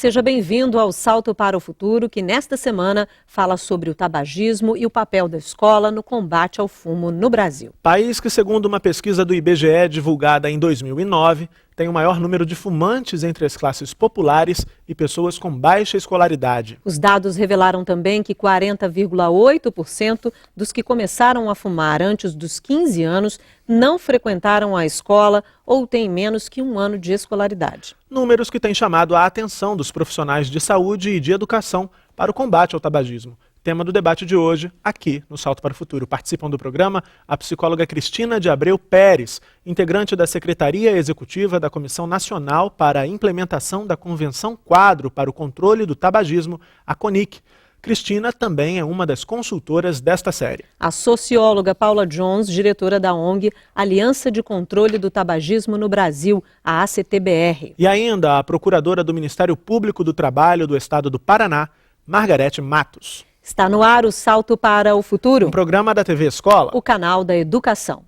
Seja bem-vindo ao Salto para o Futuro, que nesta semana fala sobre o tabagismo e o papel da escola no combate ao fumo no Brasil. País que, segundo uma pesquisa do IBGE divulgada em 2009, tem o maior número de fumantes entre as classes populares e pessoas com baixa escolaridade. Os dados revelaram também que 40,8% dos que começaram a fumar antes dos 15 anos não frequentaram a escola ou têm menos que um ano de escolaridade. Números que têm chamado a atenção dos profissionais de saúde e de educação para o combate ao tabagismo. Tema do debate de hoje, aqui no Salto para o Futuro. Participam do programa a psicóloga Cristina de Abreu Pérez, integrante da Secretaria Executiva da Comissão Nacional para a Implementação da Convenção Quadro para o Controle do Tabagismo, a CONIC. Cristina também é uma das consultoras desta série. A socióloga Paula Jones, diretora da ONG Aliança de Controle do Tabagismo no Brasil, a ACTBR. E ainda a procuradora do Ministério Público do Trabalho do Estado do Paraná, Margarete Matos. Está no ar o Salto para o Futuro. Um programa da TV Escola. O canal da educação.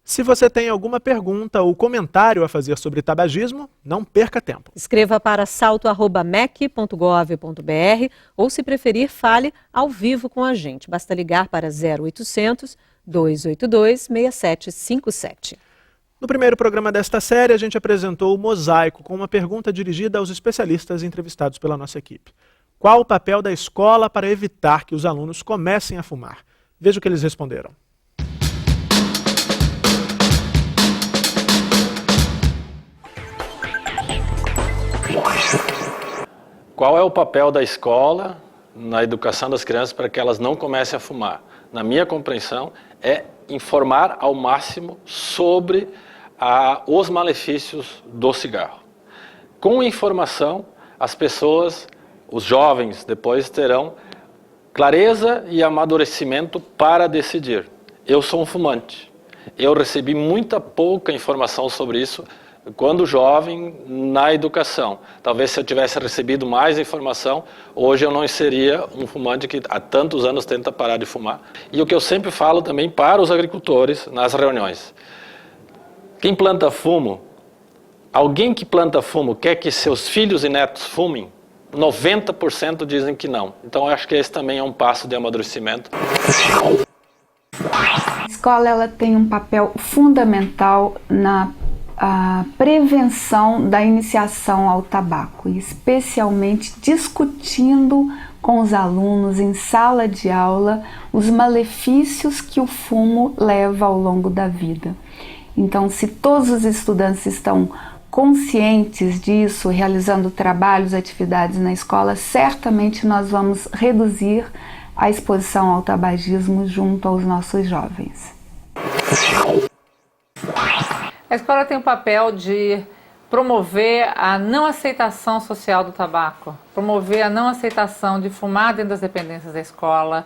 Se você tem alguma pergunta ou comentário a fazer sobre tabagismo, não perca tempo. Escreva para salto@mec.gov.br ou, se preferir, fale ao vivo com a gente. Basta ligar para 0800 282 6757. No primeiro programa desta série, a gente apresentou o Mosaico com uma pergunta dirigida aos especialistas entrevistados pela nossa equipe. Qual o papel da escola para evitar que os alunos comecem a fumar? Veja o que eles responderam. Qual é o papel da escola na educação das crianças para que elas não comecem a fumar? Na minha compreensão, é informar ao máximo sobre os malefícios do cigarro. Com informação, as pessoas, os jovens, depois terão clareza e amadurecimento para decidir. Eu sou um fumante. Eu recebi muita pouca informação sobre isso quando jovem, na educação. Talvez se eu tivesse recebido mais informação, hoje eu não seria um fumante que há tantos anos tenta parar de fumar. E o que eu sempre falo também para os agricultores nas reuniões. Quem planta fumo, alguém que planta fumo quer que seus filhos e netos fumem? 90% dizem que não. Então eu acho que esse também é um passo de amadurecimento. A escola ela tem um papel fundamental na a prevenção da iniciação ao tabaco, especialmente discutindo com os alunos em sala de aula os malefícios que o fumo leva ao longo da vida. Então, se todos os estudantes estão conscientes disso, realizando trabalhos, atividades na escola, certamente nós vamos reduzir a exposição ao tabagismo junto aos nossos jovens. A escola tem o papel de promover a não aceitação social do tabaco, promover a não aceitação de fumar dentro das dependências da escola,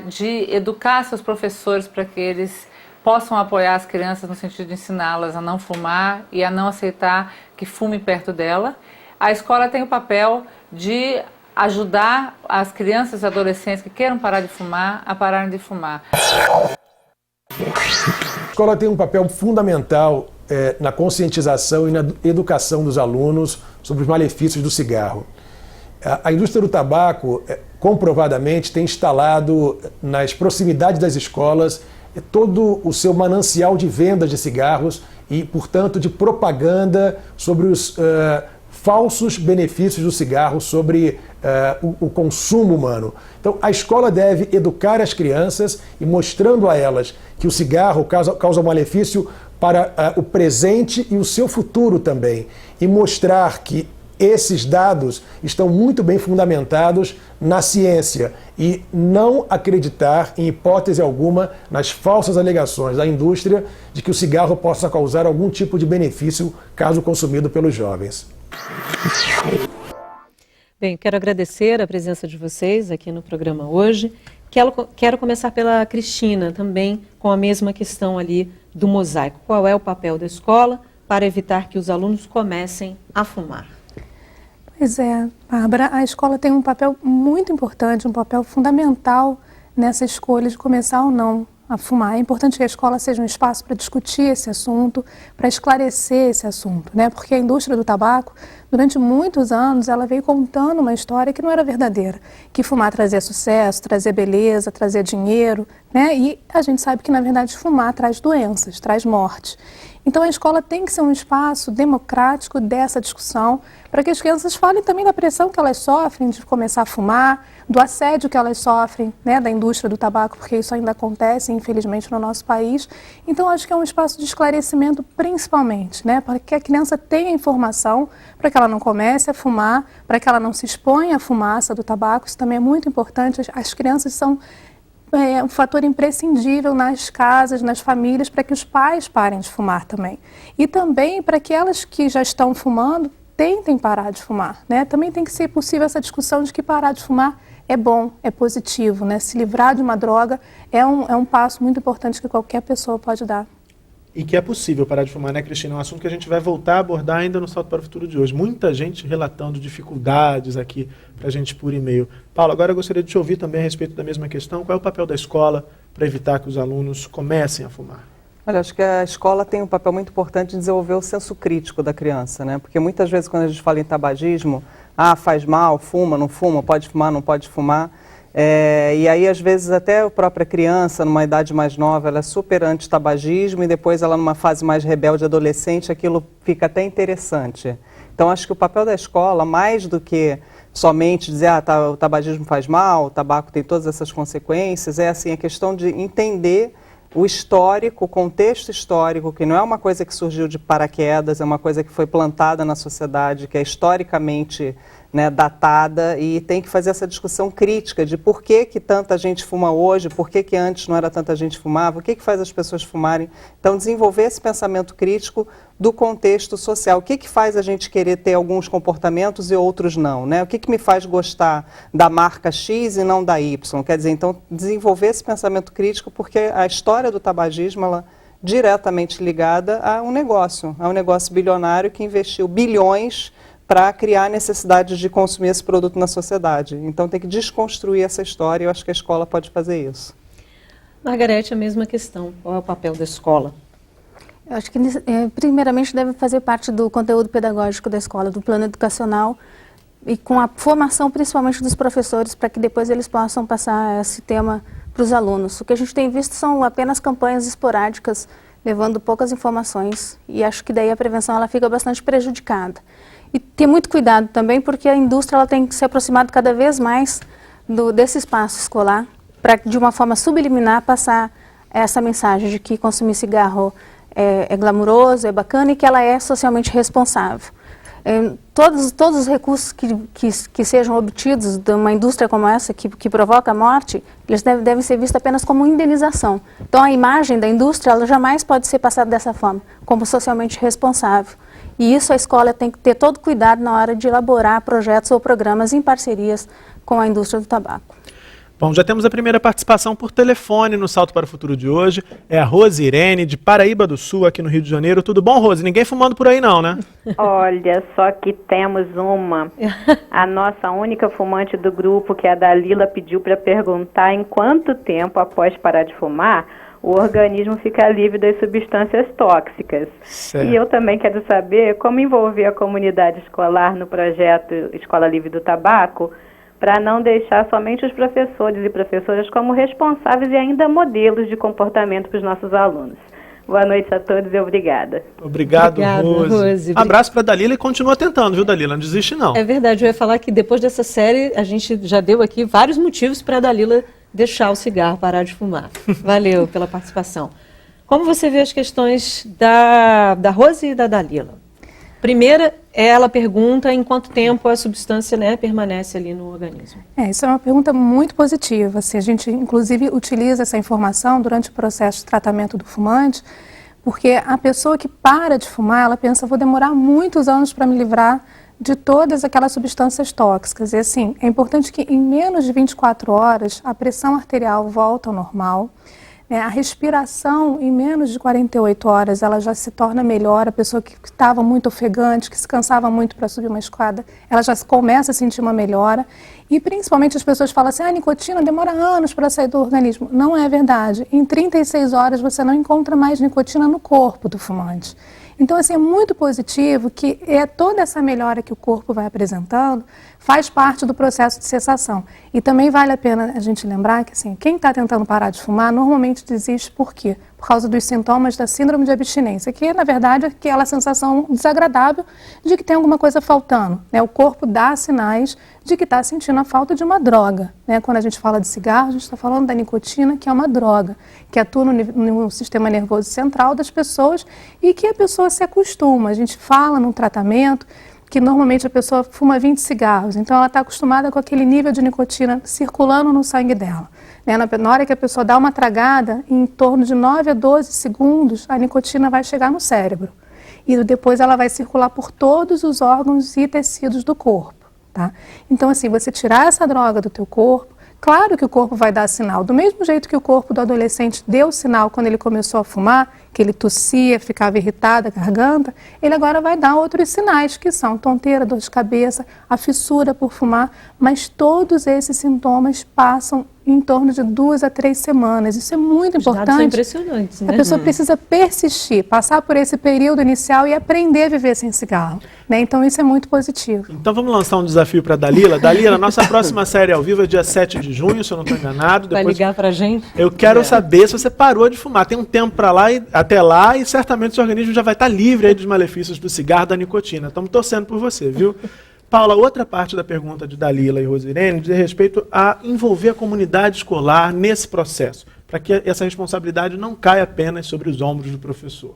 de educar seus professores para que eles possam apoiar as crianças no sentido de ensiná-las a não fumar e a não aceitar que fume perto dela. A escola tem o papel de ajudar as crianças e adolescentes que queiram parar de fumar a pararem de fumar. A escola tem um papel fundamental na conscientização e na educação dos alunos sobre os malefícios do cigarro. A indústria do tabaco, comprovadamente, tem instalado nas proximidades das escolas todo o seu manancial de vendas de cigarros e, portanto, de propaganda sobre os falsos benefícios do cigarro sobre o consumo humano. Então, a escola deve educar as crianças e mostrando a elas que o cigarro causa um malefício para o presente e o seu futuro também. E mostrar que esses dados estão muito bem fundamentados na ciência e não acreditar, em hipótese alguma, nas falsas alegações da indústria de que o cigarro possa causar algum tipo de benefício caso consumido pelos jovens. Bem, quero agradecer a presença de vocês aqui no programa hoje. Quero começar pela Cristina, também com a mesma questão ali do mosaico. Qual é o papel da escola para evitar que os alunos comecem a fumar? Pois é, Bárbara, a escola tem um papel muito importante, um papel fundamental nessa escolha de começar ou não a fumar. É importante que a escola seja um espaço para discutir esse assunto, para esclarecer esse assunto, né? Porque a indústria do tabaco, durante muitos anos, ela veio contando uma história que não era verdadeira, que fumar trazia sucesso, trazia beleza, trazia dinheiro, né? E a gente sabe que, na verdade, fumar traz doenças, traz morte. Então, a escola tem que ser um espaço democrático dessa discussão, para que as crianças falem também da pressão que elas sofrem de começar a fumar, do assédio que elas sofrem, né, da indústria do tabaco, porque isso ainda acontece, infelizmente, no nosso país. Então, acho que é um espaço de esclarecimento, principalmente, né, para que a criança tenha informação, para que ela não comece a fumar, para que ela não se exponha à fumaça do tabaco. Isso também é muito importante. As crianças são um fator imprescindível nas casas, nas famílias, para que os pais parem de fumar também. E também para que elas que já estão fumando tentem parar de fumar, né? Também tem que ser possível essa discussão de que parar de fumar é bom, é positivo, né? Se livrar de uma droga é um passo muito importante que qualquer pessoa pode dar. E que é possível parar de fumar, né, Cristina? É um assunto que a gente vai voltar a abordar ainda no Salto para o Futuro de hoje. Muita gente relatando dificuldades aqui para a gente por e-mail. Paulo, agora eu gostaria de te ouvir também a respeito da mesma questão. Qual é o papel da escola para evitar que os alunos comecem a fumar? Olha, acho que a escola tem um papel muito importante de desenvolver o senso crítico da criança, né? Porque muitas vezes quando a gente fala em tabagismo, faz mal, fuma, não fuma, pode fumar, não pode fumar. E aí, às vezes, até a própria criança, numa idade mais nova, ela é super anti-tabagismo e depois ela, numa fase mais rebelde, adolescente, aquilo fica até interessante. Então, acho que o papel da escola, mais do que somente dizer, o tabagismo faz mal, o tabaco tem todas essas consequências, é assim, a questão de entender o histórico, o contexto histórico, que não é uma coisa que surgiu de paraquedas, é uma coisa que foi plantada na sociedade, que é historicamente, né, datada, e tem que fazer essa discussão crítica de por que tanta gente fuma hoje, por que antes não era tanta gente fumava, o que faz as pessoas fumarem. Então, desenvolver esse pensamento crítico do contexto social. O que faz a gente querer ter alguns comportamentos e outros não, né? O que me faz gostar da marca X e não da Y? Quer dizer, então, desenvolver esse pensamento crítico, porque a história do tabagismo, ela diretamente ligada a um negócio bilionário que investiu bilhões para criar necessidades de consumir esse produto na sociedade. Então tem que desconstruir essa história e eu acho que a escola pode fazer isso. Margarete, a mesma questão. Qual é o papel da escola? Eu acho que, primeiramente, deve fazer parte do conteúdo pedagógico da escola, do plano educacional, e com a formação principalmente dos professores, para que depois eles possam passar esse tema para os alunos. O que a gente tem visto são apenas campanhas esporádicas, levando poucas informações, e acho que daí a prevenção ela fica bastante prejudicada. E ter muito cuidado também, porque a indústria ela tem que se aproximar cada vez mais desse espaço escolar, para de uma forma subliminar passar essa mensagem de que consumir cigarro é glamuroso, é bacana e que ela é socialmente responsável. Todos os recursos que sejam obtidos de uma indústria como essa, que provoca a morte, eles devem ser vistos apenas como indenização. Então, a imagem da indústria ela jamais pode ser passada dessa forma, como socialmente responsável. E isso a escola tem que ter todo cuidado na hora de elaborar projetos ou programas em parcerias com a indústria do tabaco. Bom, já temos a primeira participação por telefone no Salto para o Futuro de hoje. É a Rose Irene, de Paraíba do Sul, aqui no Rio de Janeiro. Tudo bom, Rose? Ninguém fumando por aí não, né? Olha, só que temos uma. A nossa única fumante do grupo, que é a Dalila, pediu para perguntar em quanto tempo, após parar de fumar, o organismo fica livre das substâncias tóxicas. Certo. E eu também quero saber como envolver a comunidade escolar no projeto Escola Livre do Tabaco, para não deixar somente os professores e professoras como responsáveis e ainda modelos de comportamento para os nossos alunos. Boa noite a todos e obrigada. Obrigado, Rose. Abraço para a Dalila e continua tentando, viu, Dalila? Não desiste, não. É verdade, eu ia falar que depois dessa série a gente já deu aqui vários motivos para a Dalila deixar o cigarro, parar de fumar. Valeu pela participação. Como você vê as questões da Rose e da Dalila? Primeira, ela pergunta em quanto tempo a substância, né, permanece ali no organismo. Isso é uma pergunta muito positiva. Assim, a gente, inclusive, utiliza essa informação durante o processo de tratamento do fumante, porque a pessoa que para de fumar, ela pensa, vou demorar muitos anos para me livrar de todas aquelas substâncias tóxicas. E assim, é importante que em menos de 24 horas a pressão arterial volta ao normal, A respiração, em menos de 48 horas, ela já se torna melhor. A pessoa que estava muito ofegante, que se cansava muito para subir uma escada, ela já começa a sentir uma melhora. E principalmente as pessoas falam assim, a nicotina demora anos para sair do organismo. Não é verdade. Em 36 horas você não encontra mais nicotina no corpo do fumante. Então, assim, é muito positivo que toda essa melhora que o corpo vai apresentando faz parte do processo de cessação. E também vale a pena a gente lembrar que, assim, quem está tentando parar de fumar normalmente desiste por quê? Por causa dos sintomas da síndrome de abstinência, que na verdade é aquela sensação desagradável de que tem alguma coisa faltando, né? O corpo dá sinais de que está sentindo a falta de uma droga, né? Quando a gente fala de cigarro, a gente está falando da nicotina, que é uma droga, que atua no sistema nervoso central das pessoas e que a pessoa se acostuma. A gente fala no tratamento que normalmente a pessoa fuma 20 cigarros, então ela está acostumada com aquele nível de nicotina circulando no sangue dela. Na hora que a pessoa dá uma tragada, em torno de 9 a 12 segundos, a nicotina vai chegar no cérebro. E depois ela vai circular por todos os órgãos e tecidos do corpo. Tá? Então, assim, você tirar essa droga do teu corpo, claro que o corpo vai dar sinal. Do mesmo jeito que o corpo do adolescente deu sinal quando ele começou a fumar, que ele tossia, ficava irritado a garganta, ele agora vai dar outros sinais, que são tonteira, dor de cabeça, a fissura por fumar, mas todos esses sintomas passam em torno de 2 a 3 semanas. Isso é muito importante. Dados são impressionantes, né? A pessoa precisa persistir, passar por esse período inicial e aprender a viver sem cigarro, né? Então isso é muito positivo. Então vamos lançar um desafio para a Dalila. Dalila, nossa próxima série ao vivo é dia 7 de junho, se eu não estou enganado. Vai ligar para a gente? Eu quero saber se você parou de fumar. Tem um tempo para lá até lá e certamente o seu organismo já vai estar livre aí dos malefícios do cigarro, da nicotina. Estamos torcendo por você, viu? Paula, outra parte da pergunta de Dalila e Rosirene diz respeito a envolver a comunidade escolar nesse processo, para que essa responsabilidade não caia apenas sobre os ombros do professor.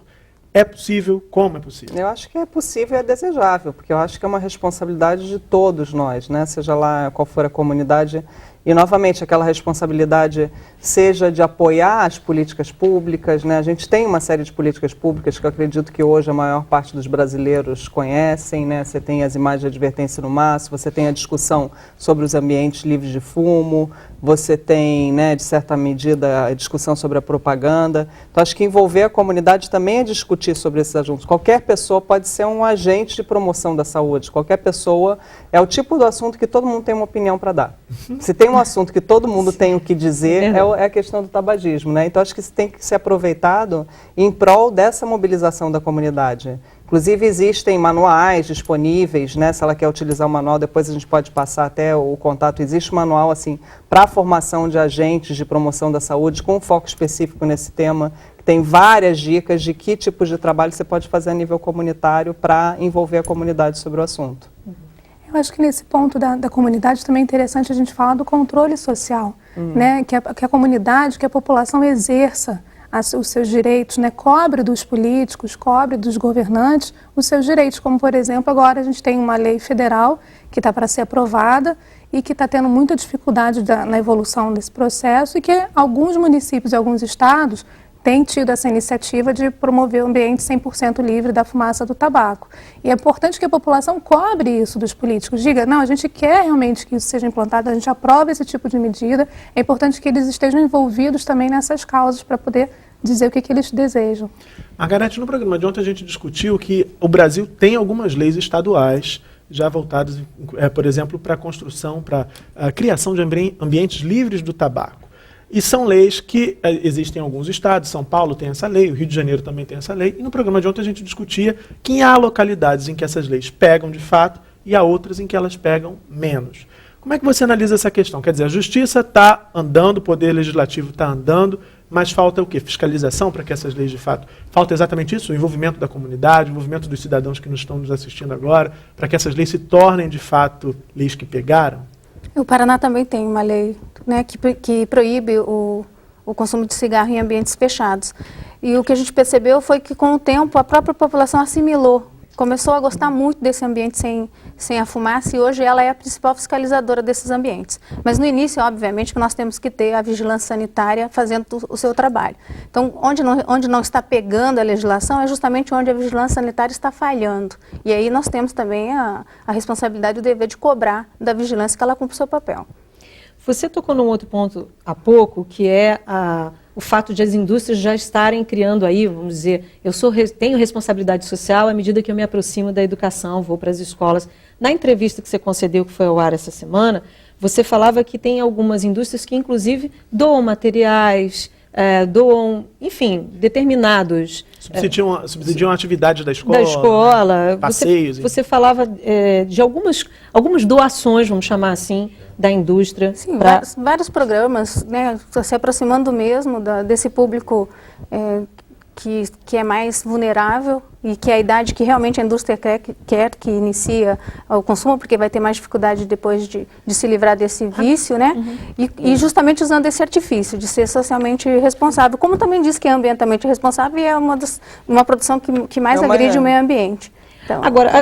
É possível? Como é possível? Eu acho que é possível e é desejável, porque eu acho que é uma responsabilidade de todos nós, né? Seja lá qual for a comunidade. E, novamente, aquela responsabilidade seja de apoiar as políticas públicas, né? A gente tem uma série de políticas públicas que eu acredito que hoje a maior parte dos brasileiros conhecem, né? Você tem as imagens de advertência no maço, você tem a discussão sobre os ambientes livres de fumo, você tem, né, de certa medida, a discussão sobre a propaganda. Então, acho que envolver a comunidade também é discutir sobre esses assuntos. Qualquer pessoa pode ser um agente de promoção da saúde, qualquer pessoa é o tipo do assunto que todo mundo tem uma opinião para dar. Se tem um assunto que todo mundo tem o que dizer, é a questão do tabagismo, né? Então, acho que isso tem que ser aproveitado em prol dessa mobilização da comunidade. Inclusive, existem manuais disponíveis, né? Se ela quer utilizar o manual, depois a gente pode passar até o contato. Existe um manual, assim, para a formação de agentes de promoção da saúde, com foco específico nesse tema, que tem várias dicas de que tipos de trabalho você pode fazer a nível comunitário para envolver a comunidade sobre o assunto. Eu acho que nesse ponto da comunidade também é interessante a gente falar do controle social, né? Que a comunidade, que a população exerça os seus direitos, né? Cobre dos políticos, cobre dos governantes os seus direitos, como por exemplo agora a gente tem uma lei federal que está para ser aprovada e que está tendo muita dificuldade na evolução desse processo e que alguns municípios e alguns estados tem tido essa iniciativa de promover um ambiente 100% livre da fumaça do tabaco. E é importante que a população cobre isso dos políticos. Diga, não, a gente quer realmente que isso seja implantado, a gente aprova esse tipo de medida. É importante que eles estejam envolvidos também nessas causas para poder dizer o que eles desejam. Margarete, no programa de ontem a gente discutiu que o Brasil tem algumas leis estaduais já voltadas, por exemplo, para a construção, para a criação de ambientes livres do tabaco. E são leis que existem em alguns estados, São Paulo tem essa lei, o Rio de Janeiro também tem essa lei, e no programa de ontem a gente discutia que há localidades em que essas leis pegam de fato e há outras em que elas pegam menos. Como é que você analisa essa questão? Quer dizer, a justiça está andando, o poder legislativo está andando, mas falta o quê? Fiscalização para que essas leis de fato... Falta exatamente isso, o envolvimento da comunidade, o envolvimento dos cidadãos que estão nos assistindo agora, para que essas leis se tornem de fato leis que pegaram? O Paraná também tem uma lei, né, que proíbe o consumo de cigarro em ambientes fechados. E o que a gente percebeu foi que, com o tempo, a própria população assimilou, começou a gostar muito desse ambiente sem a fumaça e hoje ela é a principal fiscalizadora desses ambientes. Mas no início, obviamente, que nós temos que ter a vigilância sanitária fazendo o seu trabalho. Então, onde não está pegando a legislação é justamente onde a vigilância sanitária está falhando. E aí nós temos também a responsabilidade e o dever de cobrar da vigilância que ela cumpre o seu papel. Você tocou num outro ponto há pouco, que é o fato de as indústrias já estarem criando aí, vamos dizer, tenho responsabilidade social à medida que eu me aproximo da educação, vou para as escolas. Na entrevista que você concedeu, que foi ao ar essa semana, você falava que tem algumas indústrias que, inclusive, doam materiais, doam, enfim, determinados... Subsidiam atividades da escola. Da escola. Passeios. Você falava de algumas doações, vamos chamar assim, da indústria. Sim, vários programas, né, se aproximando mesmo desse público que é mais vulnerável e que é a idade que realmente a indústria quer que inicia o consumo, porque vai ter mais dificuldade depois de se livrar desse vício, né? E justamente usando esse artifício de ser socialmente responsável, como também diz que é ambientalmente responsável e é uma produção que mais agride o meio ambiente. Então, agora,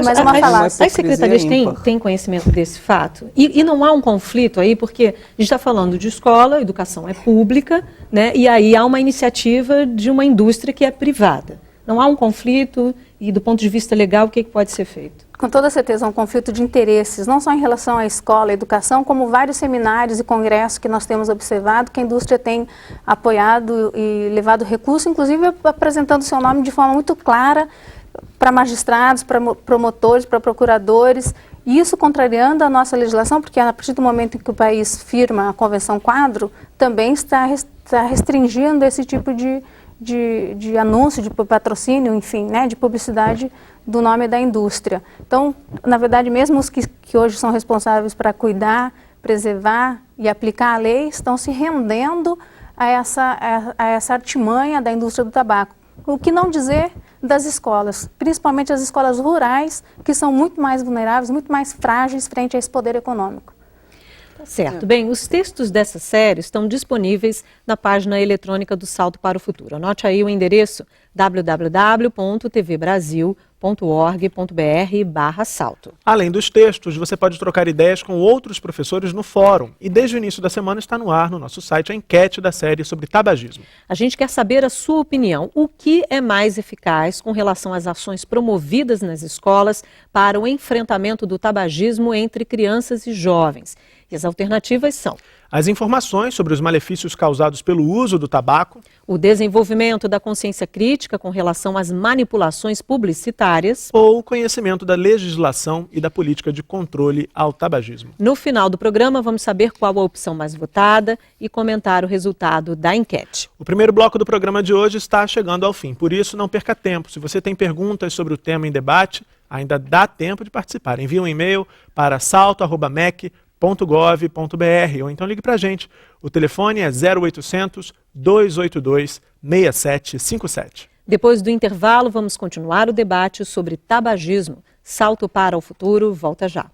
as secretarias ímpar. têm conhecimento desse fato? E não há um conflito aí, porque a gente está falando de escola, a educação é pública, né, e aí há uma iniciativa de uma indústria que é privada. Não há um conflito e, do ponto de vista legal, o que pode ser feito? Com toda certeza, um conflito de interesses, não só em relação à escola, à educação, como vários seminários e congressos que nós temos observado, que a indústria tem apoiado e levado recurso, inclusive apresentando seu nome de forma muito clara, para magistrados, para promotores, para procuradores, e isso contrariando a nossa legislação, porque a partir do momento em que o país firma a Convenção Quadro, também está restringindo esse tipo de anúncio, de patrocínio, enfim, né, de publicidade do nome da indústria. Então, na verdade, mesmo os que hoje são responsáveis para cuidar, preservar e aplicar a lei, estão se rendendo a essa artimanha da indústria do tabaco. O que não dizer das escolas, principalmente as escolas rurais, que são muito mais vulneráveis, muito mais frágeis frente a esse poder econômico. Tá certo. Bem, os textos dessa série estão disponíveis na página eletrônica do Salto para o Futuro. Anote aí o endereço www.tvbrasil.org.br/salto. Além dos textos, você pode trocar ideias com outros professores no fórum. E desde o início da semana está no ar no nosso site a enquete da série sobre tabagismo. A gente quer saber a sua opinião. O que é mais eficaz com relação às ações promovidas nas escolas para o enfrentamento do tabagismo entre crianças e jovens? E as alternativas são: as informações sobre os malefícios causados pelo uso do tabaco, o desenvolvimento da consciência crítica com relação às manipulações publicitárias, ou o conhecimento da legislação e da política de controle ao tabagismo. No final do programa, vamos saber qual a opção mais votada e comentar o resultado da enquete. O primeiro bloco do programa de hoje está chegando ao fim, por isso não perca tempo. Se você tem perguntas sobre o tema em debate, ainda dá tempo de participar. Envie um e-mail para salto@mec.gov.br ou então ligue para a gente. O telefone é 0800 282 6757. Depois do intervalo, vamos continuar o debate sobre tabagismo. Salto para o Futuro, volta já.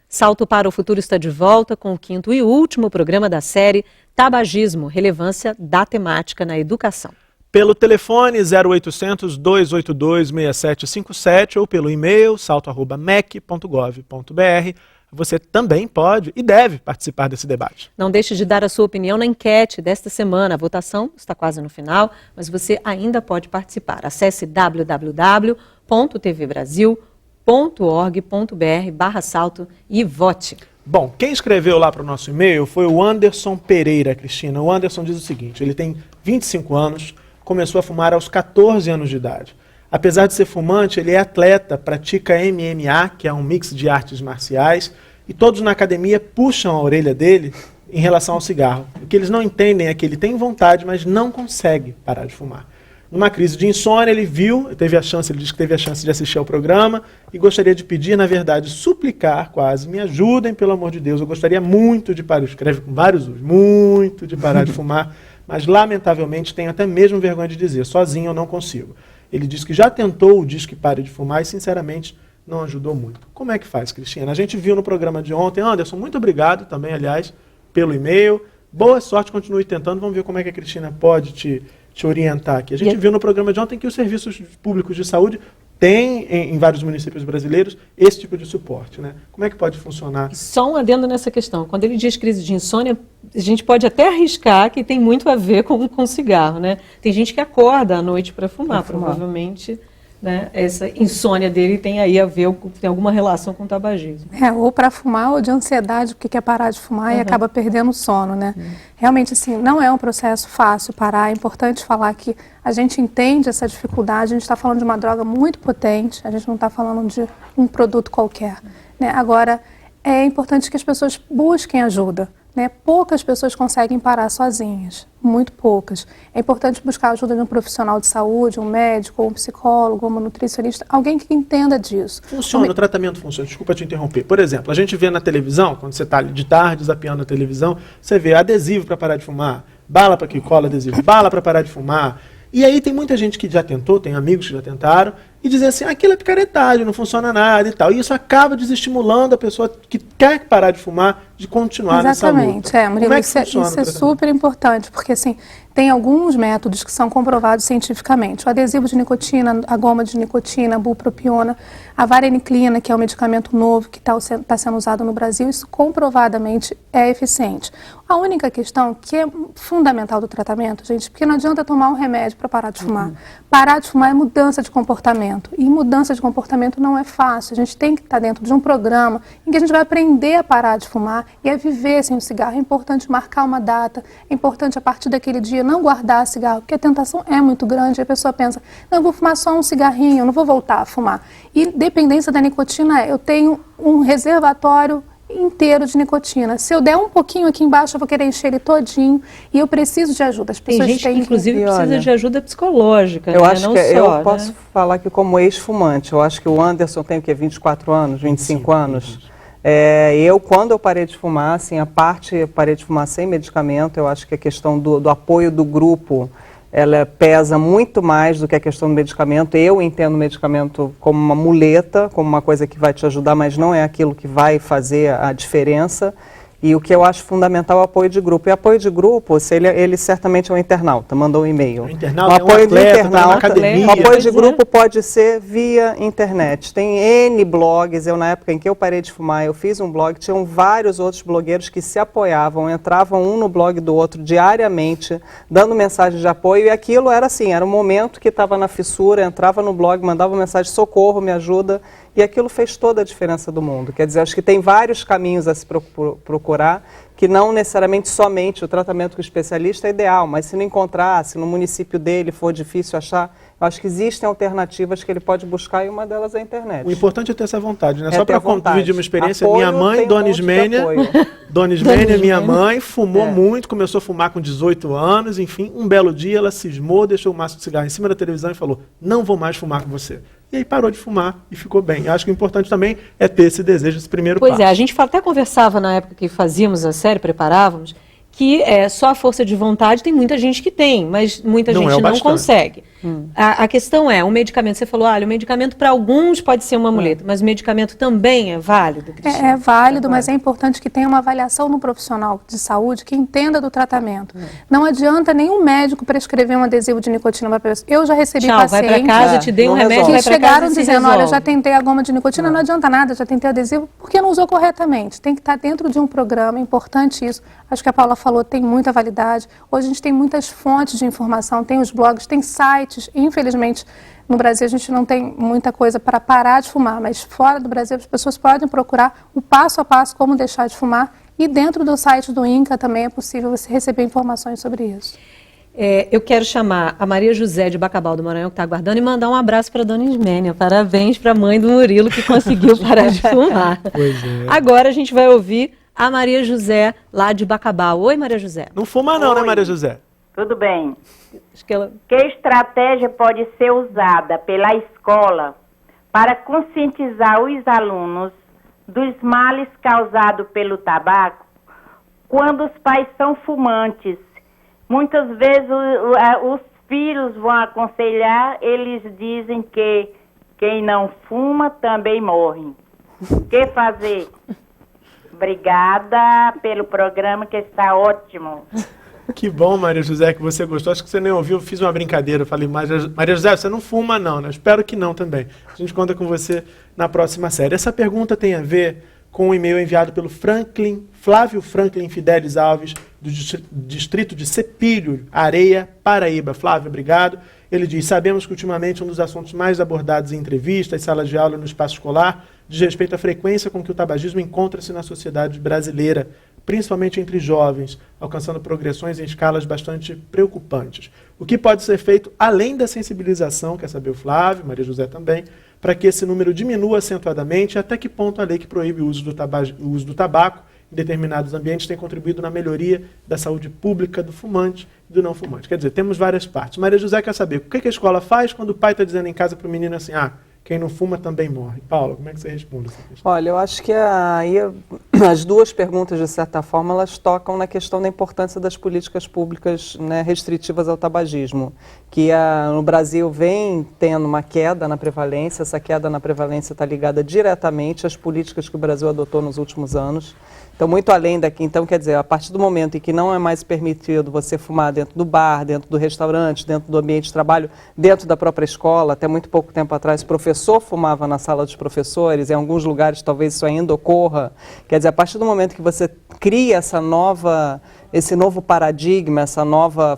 Salto para o Futuro está de volta com o quinto e último programa da série Tabagismo, relevância da temática na educação. Pelo telefone 0800 282 6757 ou pelo e-mail salto@mec.gov.br. Você também pode e deve participar desse debate. Não deixe de dar a sua opinião na enquete desta semana. A votação está quase no final, mas você ainda pode participar. Acesse www.tvbrasil.org.br/salto e vote. Bom, quem escreveu lá para o nosso e-mail foi o Anderson Pereira, Cristina. O Anderson diz o seguinte: ele tem 25 anos, começou a fumar aos 14 anos de idade. Apesar de ser fumante, ele é atleta, pratica MMA, que é um mix de artes marciais, e todos na academia puxam a orelha dele em relação ao cigarro. O que eles não entendem é que ele tem vontade, mas não consegue parar de fumar. Numa crise de insônia, ele diz que teve a chance de assistir ao programa e gostaria de pedir, na verdade, suplicar quase, me ajudem, pelo amor de Deus, eu gostaria muito de parar, escreve com vários U's, muito de parar de fumar, mas lamentavelmente tenho até mesmo vergonha de dizer, sozinho eu não consigo. Ele diz que já tentou o Disque Pare de Fumar e, sinceramente, não ajudou muito. Como é que faz, Cristina? A gente viu no programa de ontem. Anderson, muito obrigado também, aliás, pelo e-mail. Boa sorte, continue tentando. Vamos ver como é que a Cristina pode te orientar aqui. A gente viu no programa de ontem que os serviços públicos de saúde tem em vários municípios brasileiros esse tipo de suporte, né? Como é que pode funcionar? Só um adendo nessa questão. Quando ele diz crise de insônia, a gente pode até arriscar que tem muito a ver com cigarro, né? Tem gente que acorda à noite para fumar, provavelmente, né? Essa insônia dele tem aí a ver, tem alguma relação com o tabagismo. Ou para fumar ou de ansiedade, porque quer parar de fumar e acaba perdendo o sono, né? Realmente, assim, não é um processo fácil parar. É importante falar que a gente entende essa dificuldade, a gente está falando de uma droga muito potente, a gente não está falando de um produto qualquer, né? Agora, é importante que as pessoas busquem ajuda, né? Poucas pessoas conseguem parar sozinhas, muito poucas. É importante buscar a ajuda de um profissional de saúde, um médico, um psicólogo, um nutricionista, alguém que entenda disso. Funciona, o tratamento funciona. Desculpa te interromper. Por exemplo, a gente vê na televisão, quando você está de tarde zapeando a televisão, você vê adesivo para parar de fumar, bala para que cola adesivo, bala para parar de fumar. E aí tem muita gente que já tentou, tem amigos que já tentaram, e dizem assim, aquilo é picaretagem, não funciona nada e tal. E isso acaba desestimulando a pessoa que quer parar de fumar, de continuar nessa luta. Exatamente, Murilo, isso é super importante, porque assim, tem alguns métodos que são comprovados cientificamente. O adesivo de nicotina, a goma de nicotina, a bupropiona, a vareniclina, que é um medicamento novo que está sendo usado no Brasil, isso comprovadamente é eficiente. A única questão que é fundamental do tratamento, gente, porque não adianta tomar um remédio para parar de fumar. Parar de fumar é mudança de comportamento. E mudança de comportamento não é fácil. A gente tem que estar dentro de um programa em que a gente vai aprender a parar de fumar e a viver sem o cigarro. É importante marcar uma data, é importante a partir daquele dia não guardar cigarro, porque a tentação é muito grande. A pessoa pensa, não, eu vou fumar só um cigarrinho, eu não vou voltar a fumar. E dependência da nicotina eu tenho um reservatório inteiro de nicotina. Se eu der um pouquinho aqui embaixo, eu vou querer encher ele todinho e eu preciso de ajuda. As pessoas tem gente que, inclusive, precisa de ajuda psicológica. Eu acho que eu posso falar que como ex-fumante, eu acho que o Anderson tem o quê? 24 anos, 25 anos. Quando eu parei de fumar, assim, parei de fumar sem medicamento, eu acho que a questão do apoio do grupo, ela pesa muito mais do que a questão do medicamento. Eu entendo o medicamento como uma muleta, como uma coisa que vai te ajudar, mas não é aquilo que vai fazer a diferença. E o que eu acho fundamental é o apoio de grupo. E apoio de grupo, ele certamente é um internauta, mandou um e-mail. O apoio de internauta, o apoio de grupo pode ser via internet. Tem N blogs, na época em que eu parei de fumar, eu fiz um blog, tinham vários outros blogueiros que se apoiavam, entravam um no blog do outro diariamente, dando mensagem de apoio, e aquilo era assim, era um momento que estava na fissura, entrava no blog, mandava mensagem, socorro, me ajuda, e aquilo fez toda a diferença do mundo. Quer dizer, acho que tem vários caminhos a se procurar, que não necessariamente somente o tratamento com o especialista é ideal, mas se não encontrar, se no município dele for difícil achar, eu acho que existem alternativas que ele pode buscar e uma delas é a internet. O importante é ter essa vontade, né? Só para dividir uma experiência, minha mãe, Dona Ismênia, minha mãe, fumou muito, começou a fumar com 18 anos, enfim, um belo dia ela cismou, deixou o maço de cigarro em cima da televisão e falou, não vou mais fumar com você. E aí parou de fumar e ficou bem. Eu acho que o importante também é ter esse desejo, esse primeiro passo. Pois é, a gente até conversava na época que fazíamos a série, preparávamos, que só a força de vontade tem muita gente que tem, mas muita gente não consegue. A questão é, o medicamento, você falou, o medicamento para alguns pode ser uma muleta, mas o medicamento também é válido, Cristina? É válido, mas é importante que tenha uma avaliação no profissional de saúde que entenda do tratamento. Não adianta nenhum médico prescrever um adesivo de nicotina para a pessoa. Eu já recebi pacientes vai para casa, te dei um remédio, que chegaram dizendo, olha, eu já tentei a goma de nicotina, não adianta nada, já tentei o adesivo, porque não usou corretamente. Tem que estar dentro de um programa, é importante isso. Acho que a Paula falou, tem muita validade. Hoje a gente tem muitas fontes de informação, tem os blogs, tem sites. Infelizmente, no Brasil a gente não tem muita coisa para parar de fumar, mas fora do Brasil as pessoas podem procurar o passo a passo como deixar de fumar e dentro do site do INCA também é possível você receber informações sobre isso. Eu quero chamar a Maria José de Bacabal do Maranhão, que está aguardando, e mandar um abraço para a Dona Ismênia. Parabéns para a mãe do Murilo, que conseguiu parar de fumar. Pois é. Agora a gente vai ouvir a Maria José, lá de Bacabal. Oi, Maria José. Não fuma não, né, Maria José? Tudo bem. Que estratégia pode ser usada pela escola para conscientizar os alunos dos males causados pelo tabaco quando os pais são fumantes? Muitas vezes os filhos vão aconselhar, eles dizem que quem não fuma também morre. O que fazer? Obrigada pelo programa que está ótimo. Que bom, Maria José, que você gostou. Acho que você nem ouviu, eu fiz uma brincadeira. Eu falei, Maria José, você não fuma não, né? Espero que não também. A gente conta com você na próxima série. Essa pergunta tem a ver com um e-mail enviado pelo Flávio Franklin Fidelis Alves, do distrito de Cepilho, Areia, Paraíba. Flávio, obrigado. Ele diz, sabemos que ultimamente um dos assuntos mais abordados em entrevistas, salas de aula e no espaço escolar diz respeito à frequência com que o tabagismo encontra-se na sociedade brasileira, principalmente entre jovens, alcançando progressões em escalas bastante preocupantes. O que pode ser feito além da sensibilização, quer saber o Flávio, Maria José também, para que esse número diminua acentuadamente, até que ponto a lei que proíbe o uso do tabaco em determinados ambientes tem contribuído na melhoria da saúde pública do fumante e do não fumante. Quer dizer, temos várias partes. Maria José quer saber o que a escola faz quando o pai está dizendo em casa para o menino assim, quem não fuma também morre. Paula, como é que você responde essa questão? Olha, eu acho que aí as duas perguntas, de certa forma, elas tocam na questão da importância das políticas públicas, né, restritivas ao tabagismo, que no Brasil vem tendo uma queda na prevalência. Essa queda na prevalência está ligada diretamente às políticas que o Brasil adotou nos últimos anos. Então, muito além daqui, então, quer dizer, a partir do momento em que não é mais permitido você fumar dentro do bar, dentro do restaurante, dentro do ambiente de trabalho, dentro da própria escola, até muito pouco tempo atrás, o professor fumava na sala dos professores, em alguns lugares talvez isso ainda ocorra. Quer dizer, a partir do momento que você cria esse novo paradigma, essa nova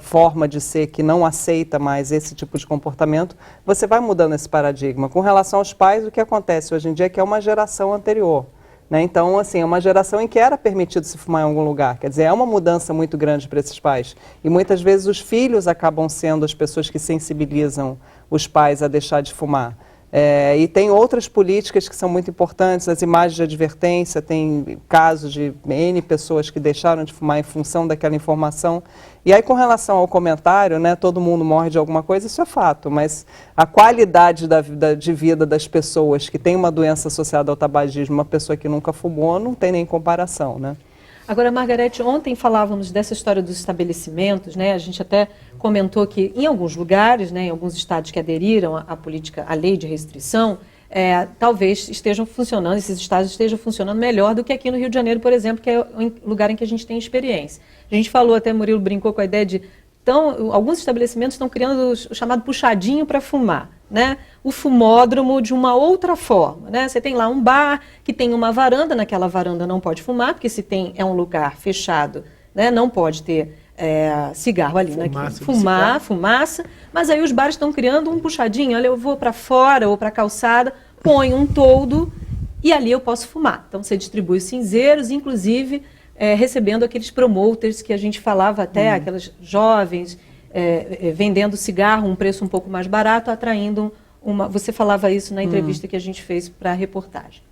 forma de ser que não aceita mais esse tipo de comportamento, você vai mudando esse paradigma. Com relação aos pais, o que acontece hoje em dia é que é uma geração anterior. Então, assim, é uma geração em que era permitido se fumar em algum lugar. Quer dizer, é uma mudança muito grande para esses pais. E muitas vezes os filhos acabam sendo as pessoas que sensibilizam os pais a deixar de fumar. E tem outras políticas que são muito importantes, as imagens de advertência, tem casos de N pessoas que deixaram de fumar em função daquela informação. E aí, com relação ao comentário, né, todo mundo morre de alguma coisa, isso é fato, mas a qualidade de vida das pessoas que têm uma doença associada ao tabagismo, uma pessoa que nunca fumou, não tem nem comparação, né? Agora, Margarete, ontem falávamos dessa história dos estabelecimentos, né? A gente até comentou que em alguns lugares, né, em alguns estados que aderiram à lei de restrição, talvez estejam funcionando, esses estados estejam funcionando melhor do que aqui no Rio de Janeiro, por exemplo, que é o lugar em que a gente tem experiência. A gente falou, até Murilo brincou com a ideia de, alguns estabelecimentos estão criando o chamado puxadinho para fumar, né? O fumódromo de uma outra forma, né? Você tem lá um bar que tem uma varanda, naquela varanda não pode fumar, porque se é um lugar fechado, né, não pode ter cigarro ali, fumaça, mas aí os bares estão criando um puxadinho, olha, eu vou para fora ou para a calçada, ponho um toldo e ali eu posso fumar. Então você distribui os cinzeiros, inclusive recebendo aqueles promoters que a gente falava até, aquelas jovens vendendo cigarro, um preço um pouco mais barato, atraindo você falava isso na entrevista que a gente fez para a reportagem.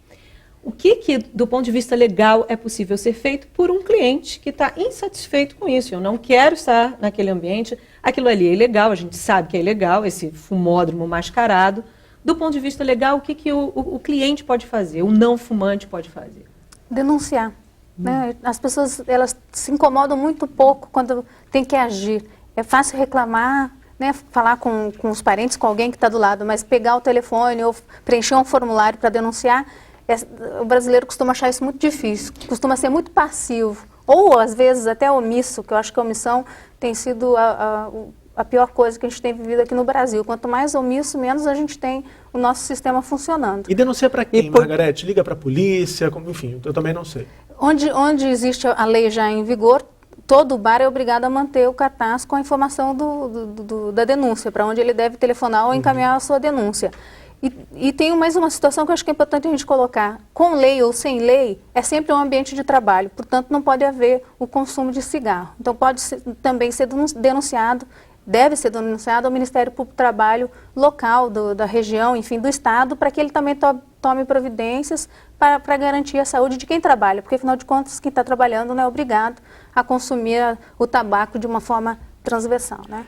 O que, do ponto de vista legal, é possível ser feito por um cliente que está insatisfeito com isso? Eu não quero estar naquele ambiente, aquilo ali é ilegal, a gente sabe que é ilegal, esse fumódromo mascarado. Do ponto de vista legal, o que o cliente pode fazer, o não fumante pode fazer? Denunciar. Né? As pessoas elas se incomodam muito pouco quando tem que agir. É fácil reclamar, né, falar com os parentes, com alguém que está do lado, mas pegar o telefone ou preencher um formulário para denunciar, o brasileiro costuma achar isso muito difícil, costuma ser muito passivo, ou às vezes até omisso, que eu acho que a omissão tem sido a pior coisa que a gente tem vivido aqui no Brasil. Quanto mais omisso, menos a gente tem o nosso sistema funcionando. E denuncia para quem, Margarete? Liga para a polícia? Enfim, eu também não sei. Onde existe a lei já em vigor, todo bar é obrigado a manter o cartaz com a informação da denúncia, para onde ele deve telefonar ou encaminhar a sua denúncia. E tem mais uma situação que eu acho que é importante a gente colocar. Com lei ou sem lei, é sempre um ambiente de trabalho, portanto não pode haver o consumo de cigarro. Então pode também ser denunciado, deve ser denunciado ao Ministério Público do Trabalho local, da região, enfim, do Estado, para que ele também tome providências para garantir a saúde de quem trabalha, porque afinal de contas quem está trabalhando não é obrigado a consumir o tabaco de uma forma transversal, né?